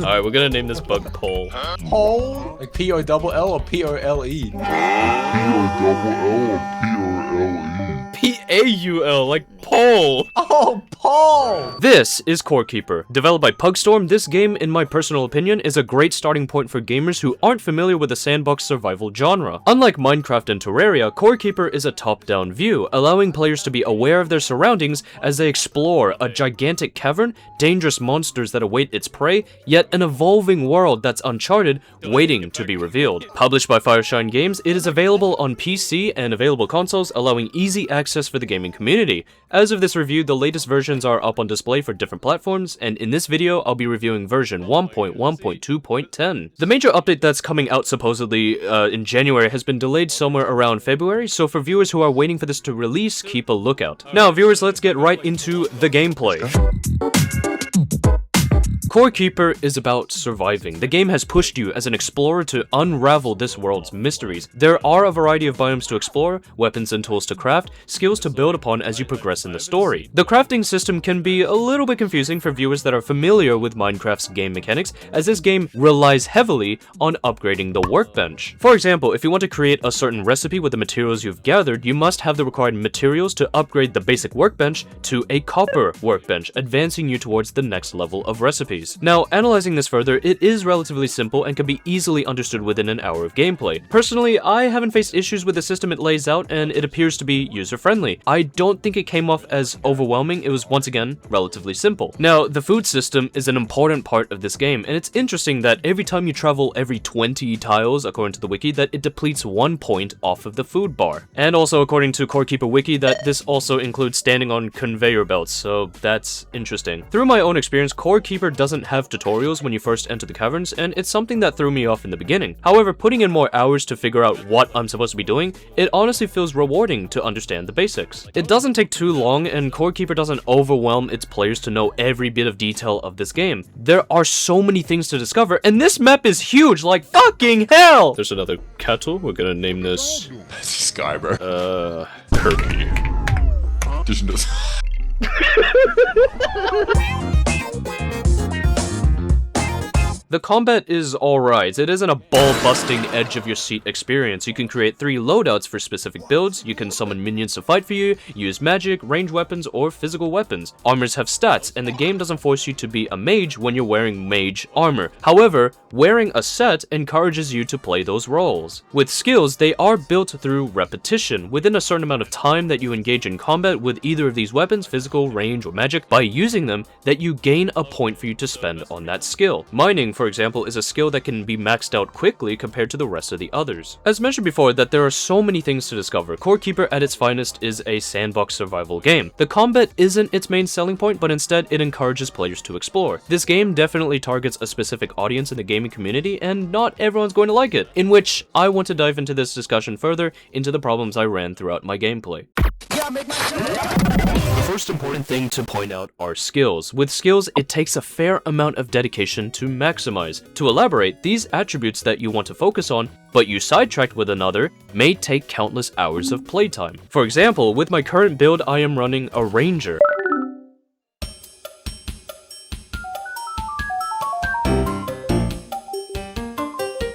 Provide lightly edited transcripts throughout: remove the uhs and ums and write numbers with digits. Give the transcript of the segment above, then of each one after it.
Alright, we're gonna name this bug Pole. Pole? Like P-O-double-L or P-O-L-E? P-O-double-L or P-O-L-E? P-A-U-L, like pole. Oh, pole! This is Core Keeper. Developed by Pugstorm, this game, in my personal opinion, is a great starting point for gamers who aren't familiar with the sandbox survival genre. Unlike Minecraft and Terraria, Core Keeper is a top-down view, allowing players to be aware of their surroundings as they explore a gigantic cavern, dangerous monsters that await its prey, yet an evolving world that's uncharted, waiting to be revealed. Published by Fireshine Games, it is available on PC and available consoles, allowing easy access for the gaming community. As of this review, the latest versions are up on display for different platforms, and in this video, I'll be reviewing version 1.1.2.10. The major update that's coming out supposedly in January has been delayed somewhere around February, so for viewers who are waiting for this to release, keep a lookout. Now, viewers, let's get right into the gameplay. Core Keeper is about surviving. The game has pushed you as an explorer to unravel this world's mysteries. There are a variety of biomes to explore, weapons and tools to craft, skills to build upon as you progress in the story. The crafting system can be a little bit confusing for viewers that are familiar with Minecraft's game mechanics, as this game relies heavily on upgrading the workbench. For example, if you want to create a certain recipe with the materials you've gathered, you must have the required materials to upgrade the basic workbench to a copper workbench, advancing you towards the next level of recipes. Now, analyzing this further, it is relatively simple and can be easily understood within an hour of gameplay. Personally, I haven't faced issues with the system it lays out, and it appears to be user-friendly. I don't think it came off as overwhelming. It was, once again, relatively simple. Now, the food system is an important part of this game, and it's interesting that every time you travel every 20 tiles, according to the wiki, that it depletes 1 point off of the food bar. And also, according to Core Keeper wiki, that this also includes standing on conveyor belts, so that's interesting. Through my own experience, Core Keeper doesn't have tutorials when you first enter the caverns, and it's something that threw me off in the beginning. However, putting in more hours to figure out what I'm supposed to be doing, it honestly feels rewarding to understand the basics. It doesn't take too long, and Core Keeper doesn't overwhelm its players to know every bit of detail of this game. There are so many things to discover, and this map is huge, like fucking hell! There's another cattle. We're gonna name this... Skyber. Kirby. Just no... The combat is alright. It isn't a ball-busting, edge-of-your-seat experience. You can create 3 loadouts for specific builds, you can summon minions to fight for you, use magic, range weapons, or physical weapons. Armors have stats, and the game doesn't force you to be a mage when you're wearing mage armor. However, wearing a set encourages you to play those roles. With skills, they are built through repetition. Within a certain amount of time that you engage in combat with either of these weapons, physical, range, or magic, by using them, that you gain a point for you to spend on that skill. Mining, for example, is a skill that can be maxed out quickly compared to the rest of the others. As mentioned before, that there are so many things to discover, Core Keeper at its finest is a sandbox survival game. The combat isn't its main selling point, but instead it encourages players to explore. This game definitely targets a specific audience in the gaming community, and not everyone's going to like it, in which I want to dive into this discussion further into the problems I ran throughout my gameplay. The first important thing to point out are skills. With skills, it takes a fair amount of dedication to maximize. To elaborate, these attributes that you want to focus on, but you sidetracked with another, may take countless hours of playtime. For example, with my current build, I am running a ranger.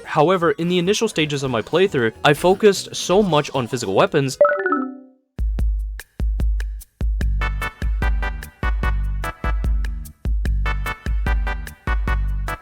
However, in the initial stages of my playthrough, I focused so much on physical weapons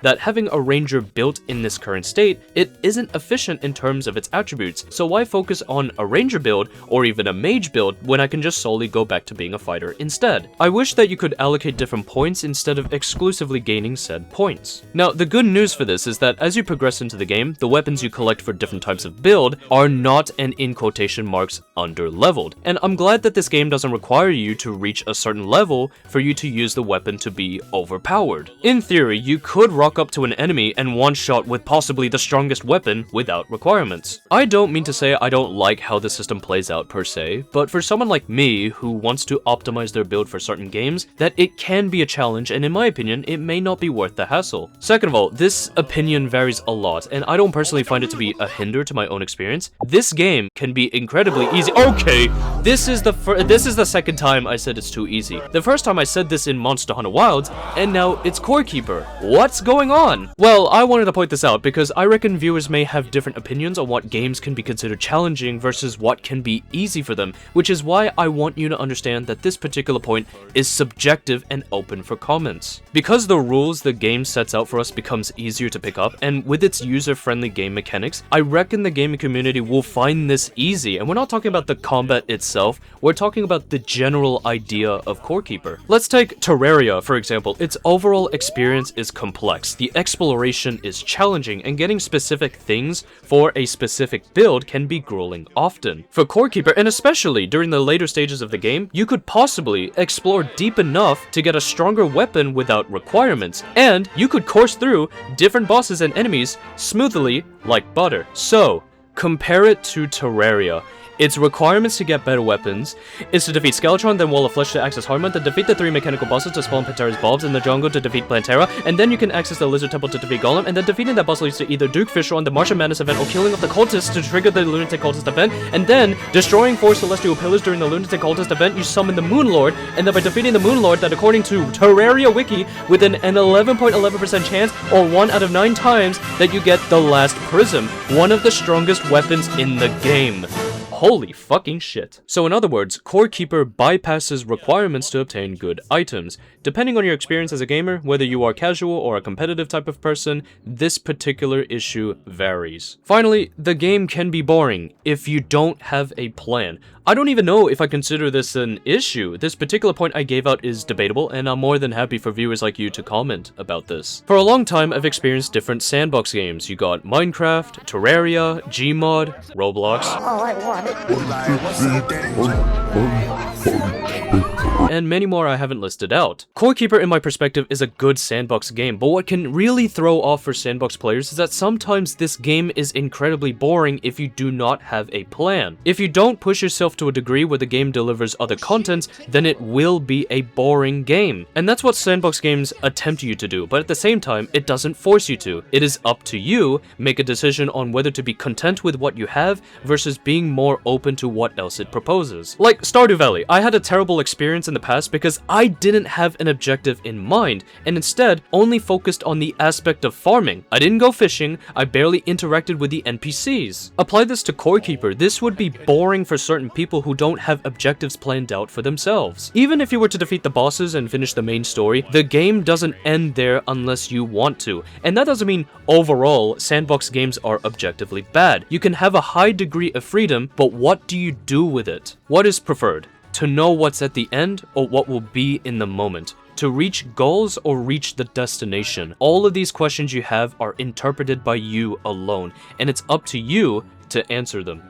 that having a ranger built in this current state, it isn't efficient in terms of its attributes, so why focus on a ranger build or even a mage build when I can just solely go back to being a fighter instead? I wish that you could allocate different points instead of exclusively gaining said points. Now, the good news for this is that as you progress into the game, the weapons you collect for different types of build are not, and in quotation marks, under-leveled. And I'm glad that this game doesn't require you to reach a certain level for you to use the weapon to be overpowered. In theory, you could rock up to an enemy and one-shot with possibly the strongest weapon without requirements. I don't mean to say I don't like how the system plays out per se, but for someone like me who wants to optimize their build for certain games, that it can be a challenge, and in my opinion, it may not be worth the hassle. Second of all, this opinion varies a lot, and I don't personally find it to be a hinder to my own experience. This game can be incredibly easy. Okay, this is the second time I said it's too easy. The first time I said this in Monster Hunter Wilds, and now it's Core Keeper. What's going going on? Well, I wanted to point this out because I reckon viewers may have different opinions on what games can be considered challenging versus what can be easy for them, which is why I want you to understand that this particular point is subjective and open for comments. Because the rules the game sets out for us becomes easier to pick up, and with its user-friendly game mechanics, I reckon the gaming community will find this easy. And we're not talking about the combat itself, we're talking about the general idea of Core Keeper. Let's take Terraria, for example. Its overall experience is complex, the exploration is challenging, and getting specific things for a specific build can be grueling often. For Core Keeper, and especially during the later stages of the game, you could possibly explore deep enough to get a stronger weapon without requirements, and you could course through different bosses and enemies smoothly like butter. So, compare it to Terraria. Its requirements to get better weapons is to defeat Skeletron, then Wall of Flesh to access Harmon, to defeat the 3 mechanical bosses to spawn Pantera's Bulbs in the jungle to defeat Plantera, and then you can access the Lizard Temple to defeat Golem, and then defeating that boss leads to either Duke Fisher on the Martian Madness event or killing off the cultists to trigger the Lunatic Cultist event, and then destroying 4 Celestial Pillars during the Lunatic Cultist event, you summon the Moon Lord, and then by defeating the Moon Lord, that according to Terraria Wiki, within an 11.11% chance, or 1 out of 9 times, that you get the Last Prism, one of the strongest weapons in the game. Holy fucking shit. So in other words, Core Keeper bypasses requirements to obtain good items. Depending on your experience as a gamer, whether you are casual or a competitive type of person, this particular issue varies. Finally, the game can be boring if you don't have a plan. I don't even know if I consider this an issue. This particular point I gave out is debatable, and I'm more than happy for viewers like you to comment about this. For a long time, I've experienced different sandbox games. You got Minecraft, Terraria, Gmod, Roblox, and many more I haven't listed out. Core Keeper, in my perspective, is a good sandbox game, but what can really throw off for sandbox players is that sometimes this game is incredibly boring if you do not have a plan. If you don't push yourself to a degree where the game delivers other contents, then it will be a boring game. And that's what sandbox games attempt you to do, but at the same time, it doesn't force you to. It is up to you, make a decision on whether to be content with what you have versus being more open to what else it proposes. Like Stardew Valley, I had a terrible experience in the past because I didn't have an objective in mind, and instead only focused on the aspect of farming. I didn't go fishing, I barely interacted with the NPCs. Apply this to Core Keeper, this would be boring for certain people who don't have objectives planned out for themselves. Even if you were to defeat the bosses and finish the main story, the game doesn't end there unless you want to. And that doesn't mean overall sandbox games are objectively bad. You can have a high degree of freedom, but what do you do with it? What is preferred? To know what's at the end or what will be in the moment? To reach goals or reach the destination? All of these questions you have are interpreted by you alone, and it's up to you to answer them.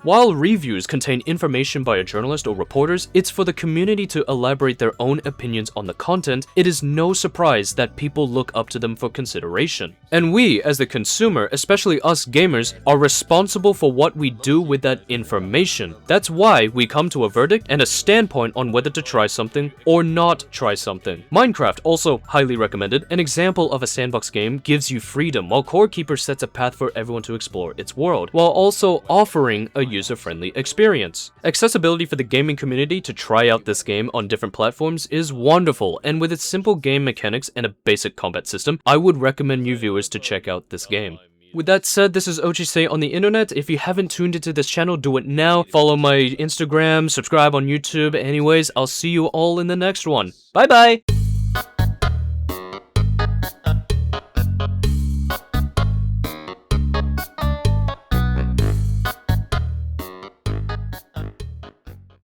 While reviews contain information by a journalist or reporters, it's for the community to elaborate their own opinions on the content. It is no surprise that people look up to them for consideration. And we, as the consumer, especially us gamers, are responsible for what we do with that information. That's why we come to a verdict and a standpoint on whether to try something or not try something. Minecraft, also highly recommended, an example of a sandbox game, gives you freedom, while Core Keeper sets a path for everyone to explore its world, while also offering a user-friendly experience. Accessibility for the gaming community to try out this game on different platforms is wonderful, and with its simple game mechanics and a basic combat system, I would recommend new viewers to check out this game. With that said, this is Ochisei on the internet. If you haven't tuned into this channel, do it now. Follow my Instagram, subscribe on YouTube. Anyways, I'll see you all in the next one. Bye bye!